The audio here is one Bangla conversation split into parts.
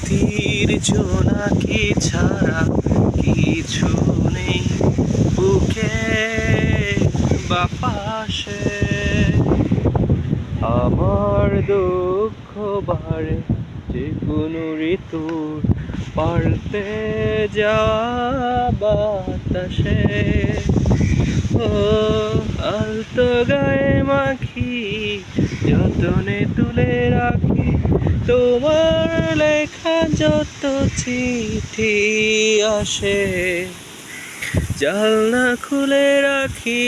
স্মৃতির জোনাকি ছাড়া কিছু নেই বুকে বা পাশে। আমার দুঃখ বাড়ে যে কোনো ঋতুর পাল্টে যাওয়া বাতাসে। ও আলতো গায়ে মাখি, যতনে তুলে রাখি তোমার লেখা যত চিঠি আসে। জানলা খুলে রাখি,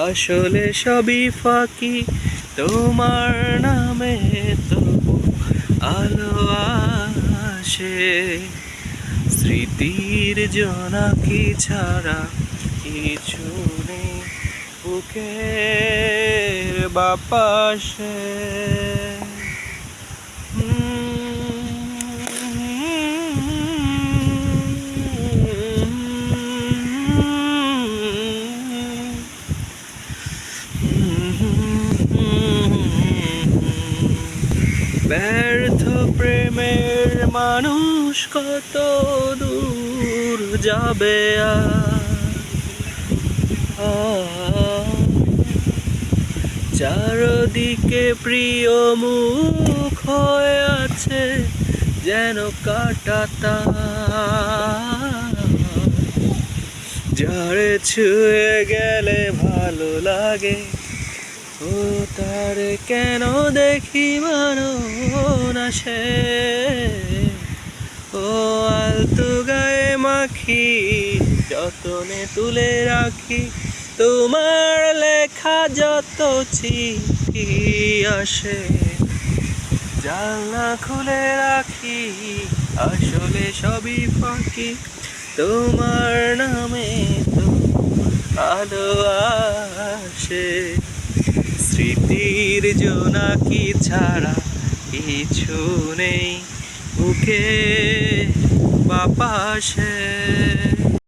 আসলে সবই ফাঁকি, তোমার নামে তবু আলো আসে। স্মৃতির জোনাকি ছাড়া কিছু নেই বুকের বাপাশে। ব্যর্থ প্রেমের মানুষ কত দূর যাবে চারদিকে প্রিয় মুখ হয়ে আছে যেন কাঁটাতা, যারে ছুঁয়ে গেলে ভালো লাগে ও তারে কেন দেখি মানন আসে। ও আলতো গায়ে মাখি, যতনে তুলে রাখি তোমার লেখা যত চিঠি আসে। জানলা খুলে রাখি, আসলে সবই ফাঁকি, তোমার নামে তো আলো আসে। স্মৃতির জোনাকি ছাড়া কিছু নেই বুকে বাপাশে।